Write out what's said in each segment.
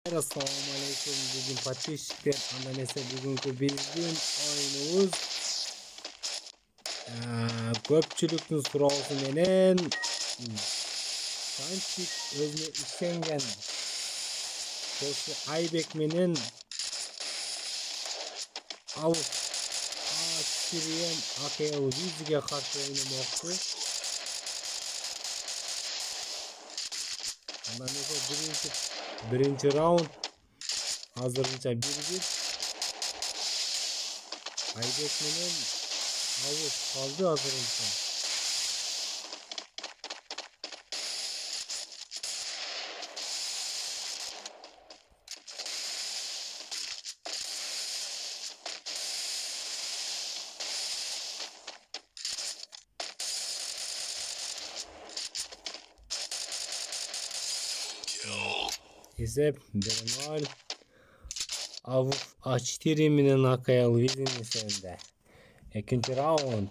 Assalamu alaikum. Bugün Patiş'te andanese bugünkü bizim oyunumuz köpçülüktün surası menen Sançik özüne işengen Kosu Aybek menen Avuk Siriyen Akayalı Vizi'ge karşı oynamakta. Andanese birinci round hazırınca 1-1 Aybek menen Avuk kaldı hazırınca. Hesap 1-0 Avuk Açtiriminin Akayalı Vizi'nin sende. İkinci round.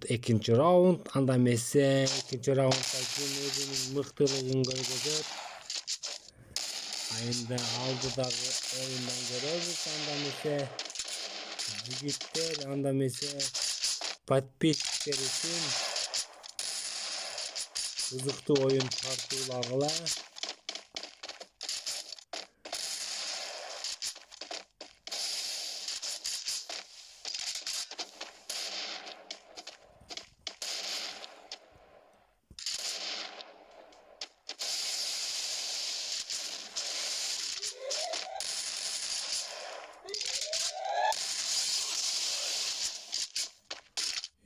İkinci round. Anda mese ikinci round'daki özünün mıhtılığın görgözet. Ayında aldıдағы oyundan görürüz. Anda mese jigitler, anda mese подписчиктер için kızıktı oyun tartılağıla.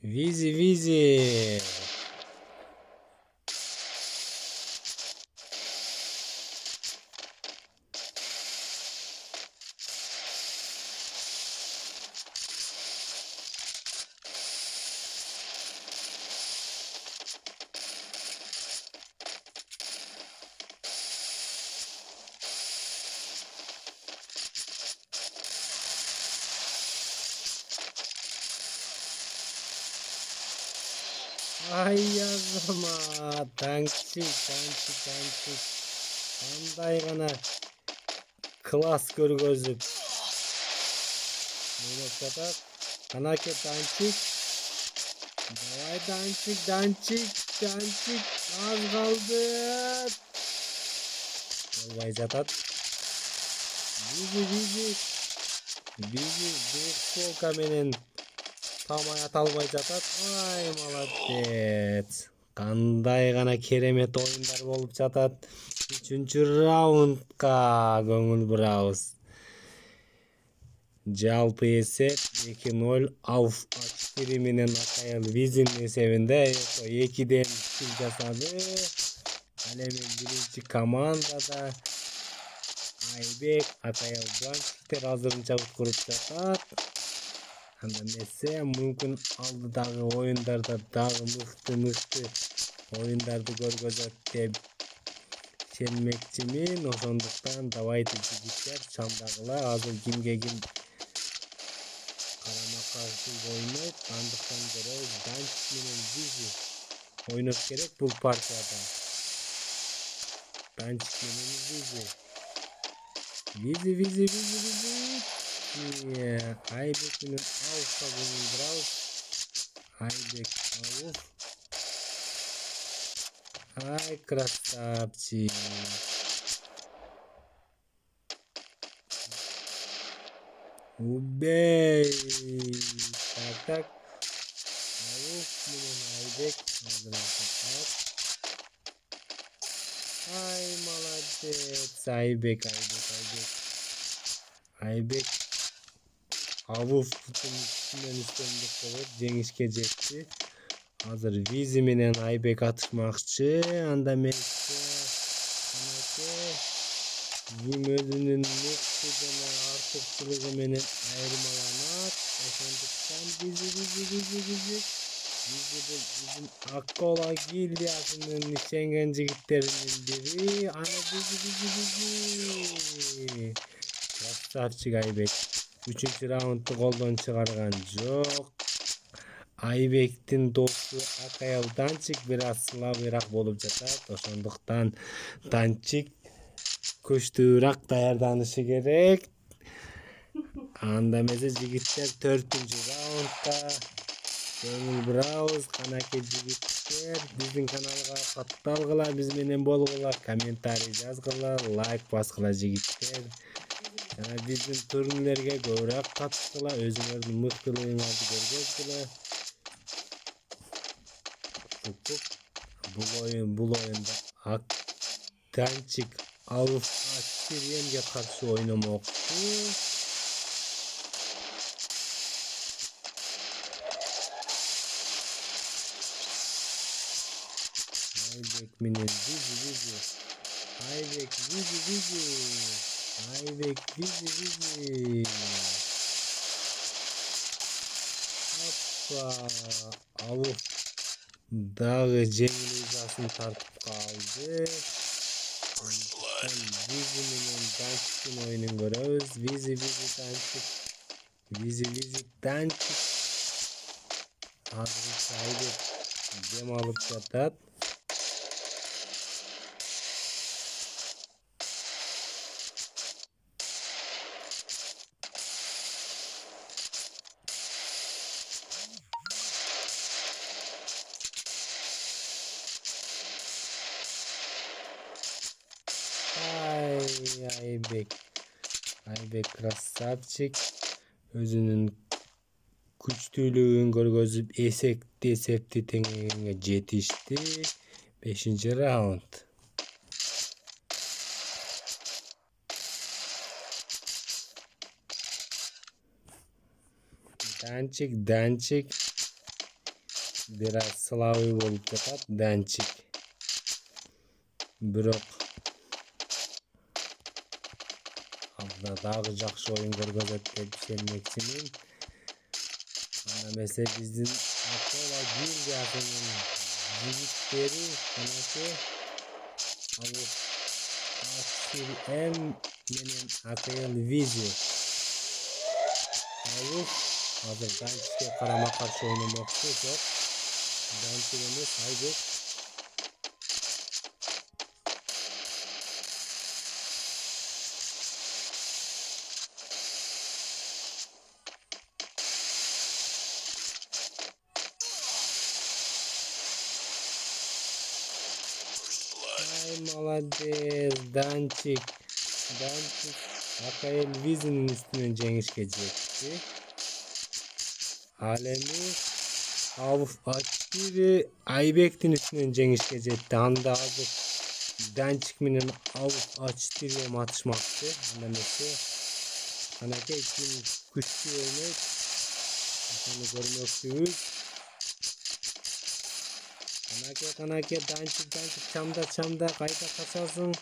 Vizi. Ay yazma. Tankçı. Qanday gana klas көргөзүп. Oynak satak. Kanake Dançik. Давай Dançik. Az kaldı. Olmay zatat. Bizi. Büyük polka menen tamay atalmay жатат. Ay молодец. Кандай гана керемет oyunдар болуп жатат. 3-раундга көңүл бурабыз. Жалпы эсеп 2-0 Авук Açtiri менен Akayalı Vizi'nin эсебинде 2-ден кил жасады. Ал эми биринчи командада Айбек, Akayalı Данчиктер азырынча уткуруп жатат. Анда месе мүмкүн алдыдагы оюндарда дагы мыкты оюндарды көргөзөт деп ишенмекчимин. Ошондуктан давайте жигиттер чамдагыла азыр кимге ким карама каршы ойнойт. Андыктан көрөбүз. Данчик менен Vizi ойнош керек бул партияда. Данчик менен Vizi. Айбек менен Авукка көңүл бурабыз. Айбек Авук. Ай, красавчик. Убей. Так. Авук менен Айбек. Ай, молодец. Айбек. Авук менен үстөмдүк болуп жеңишке жетти. Азыр Vizi менен Айбек атышмакчы. Анда месе ким өзүнүн мыкты жана артыкчылыгы менен айырмаланат. Ошондуктан Vizi bizim Akkola Gildiyasынын ишенген жигиттеринин бири. Аны Vizi. Красавчик Айбек. 3-раундду колдон чыгарган жок. Aybek'tin dostu Akayıl Dançik biraz sılavırak bolup жатат. Ошондуктан Dançik күчтүүрөөк даярданышы керек. Анда эмесе жигиттер 4-раундда жеңил бурабыз. Канакей жигиттер биздин каналга катталгыла, биз менен болгула, комментарий жазгыла, лайк баскыла жигиттер. Жана биздин турнирлерге көбүрөөк катышкыла, өзүңөрдүн мыктылыгыңарды көргөзгүлө. Бул оюнда Dançik Avuf Akşiriyem'e karşı oynamoqçu. Aybek minin vizi. Aybek vizi. Aybek vizi. Hoppa. Avuf dağı jеңил ызасын тартып калды. Vizi minen Dançik'in oyunun görөбүз. Vizi Dançik. Vizi Dançik. Азырынча Aybek дем алып жатат. Aybek красавчик. Өзүнүн күчтүүлүгүн көргөзүп эсепти теңегенге жетишти. 5-раунд. Dançik biraz слабый болуп жатат. Dançik бирок дагы жакшы оюн көргөзөт деп ишенмекчимин. Анда эмесе биздин Акола гильдиясынын жигиттери канакей Avuf Akşiriyem менен Akayıl Vizi. Avuf азыр Dançik'e карама каршы ойномокчу. Жок, Dançik эмес, Aybek. Молодец, Dançik Akayıl Vizi'nin üstünden жеңишке жетти. Ал эми Avuf Akşiri Aybek'tin üstünden жеңишке жетти. Анда азыр Dançik менен Avuf Akşiri'ye atышмакчы. Анда эмесе канакей ким күчтүү ойнойт, ошону көрмөкчүбүз. Kanake Dançik çamda kayda kaçasın.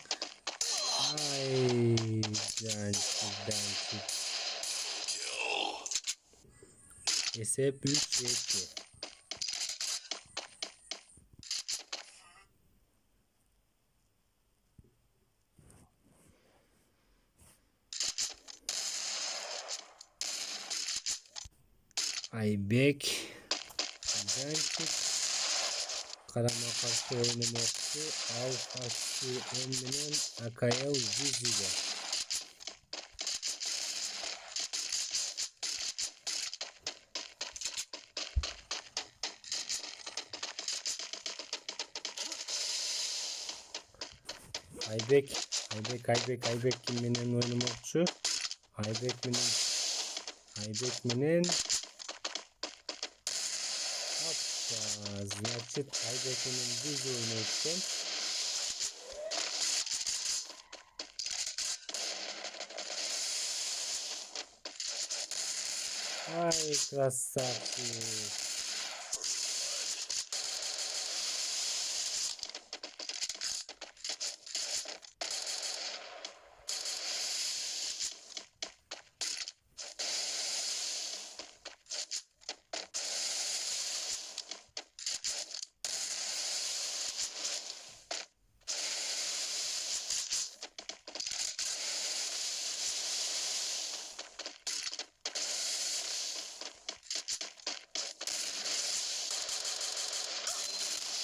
Ay Dançik. Esep 3-2. Aybek Dançik karama karşı oynamoqçu. Avuf Akşiriyem менен Akayıl Vizi'de. Aybek kim менен oynamoqçu? Aybek менен значит Aybek менен Vizi oynoyт экен. Ай, красавчик.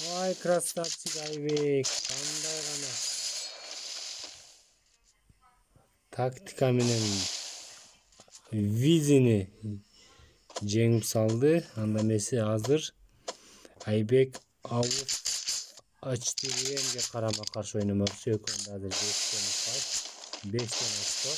Vay krasavчик Айбек. Кандай гана тактика менен Визини жеңип салды. Анда эмеси азыр Айбек Ауф H4M'ге карама-каршы ойномокчу. Экөөндө азыр 5 ұпай. 5 очко.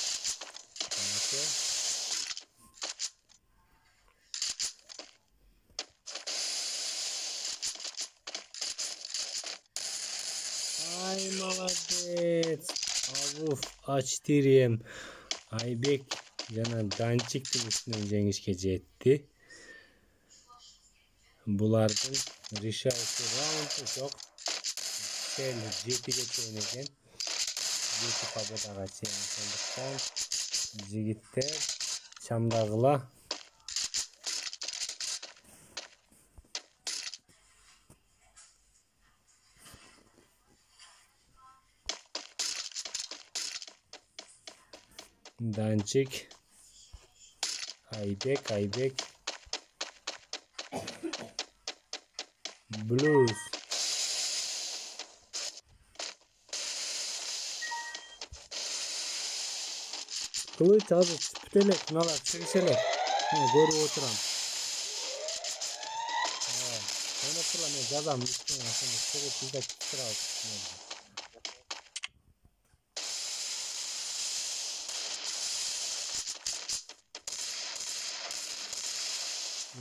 Ай, молодец. Ауф H4M Айбек жана Данчиктин үстүнөн жеңишке жетти. Булардын решающий раунду жок. Сел 7-ге чейин экен. 7 победага чейин. Сондуктан жигиттер чамдагыла. Данчик, Айбек, Блюз. Кылыч азыр түшүп элек, мыналар чыгыш элек. Көрүп отурам. Сону тура мен жазам үстүнө, сону чыгып бизде турабыз.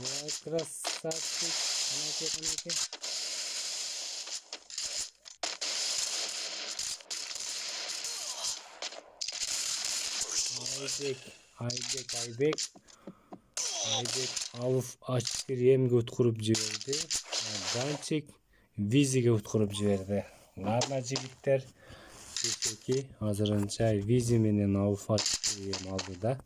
Vay krasavчик. Канаке. Айбек Ауф H4M'ге уткуруп жиберди. Данчик Визиге уткуруп жиберди. Ладно жигиттер, 5-2 азырынча Визи менен Ауф H4M алдыда.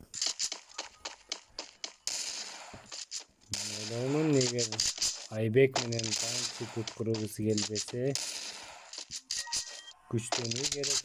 Ойлоймун эгер Айбек менен Данчик уткургусу келбесе күчтөнүү керек.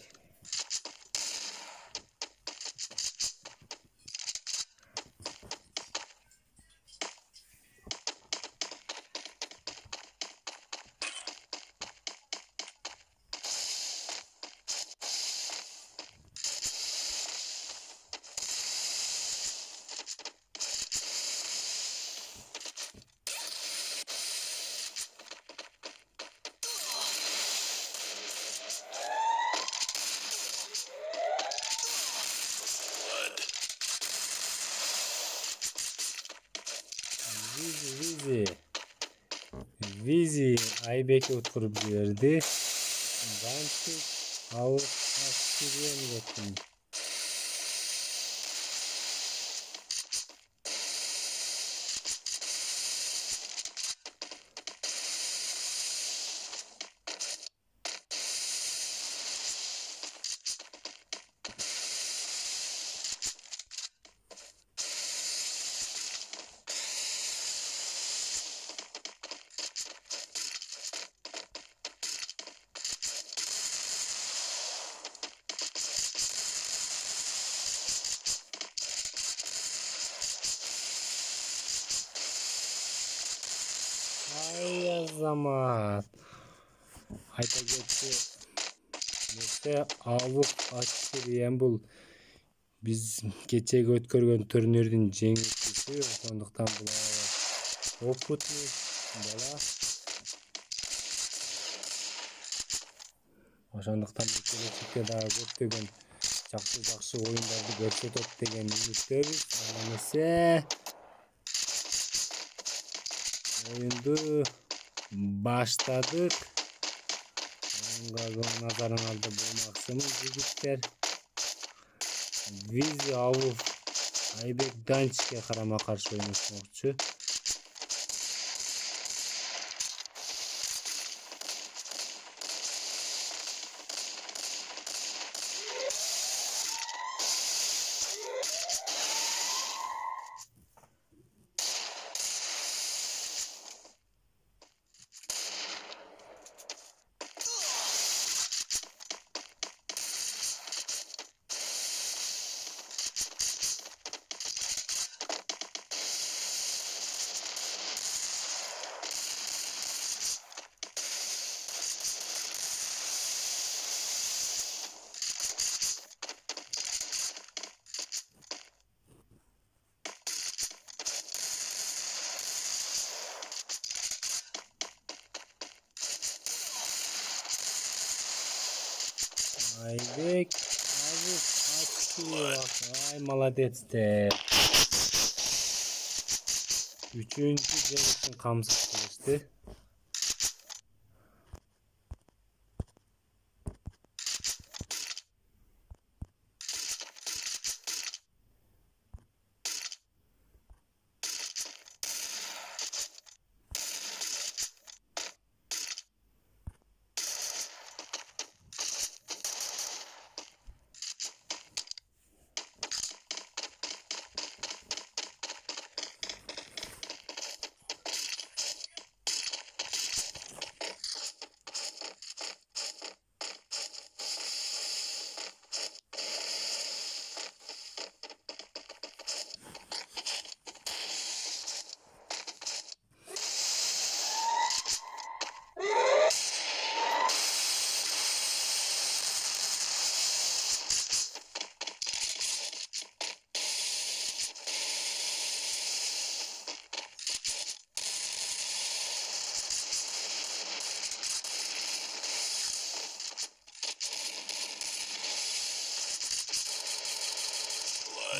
Визи Айбекке уткуруп жиберди. Данчик Ауф H4M. Ай азамат. Айта кетсе Ауф H4M бул биз кечеги өткөргөн турнирдин жеңүүчүсү. Сондуктан бул опытный бала. Ошондуктан келечекте дагы көптөгөн жакшы оюндарды көрсөтөт деген үмүттөбүз. Эмесе oyundu başladık. Nazarınızda bulunmaksınız jigitler. Vizi Ауф Айбек Данчикке карама-каршы ойношмокчу. Aybek avuk açtı. Ay молодец de. Üçüncü Deniz'in kamsız kılıçtı.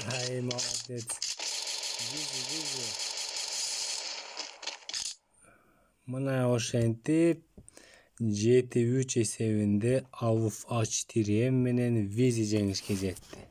Ay молодец. Güzel. Mına oşentip GT3 esevinde avuf açtırıyen menen vizi jеңишке жетти.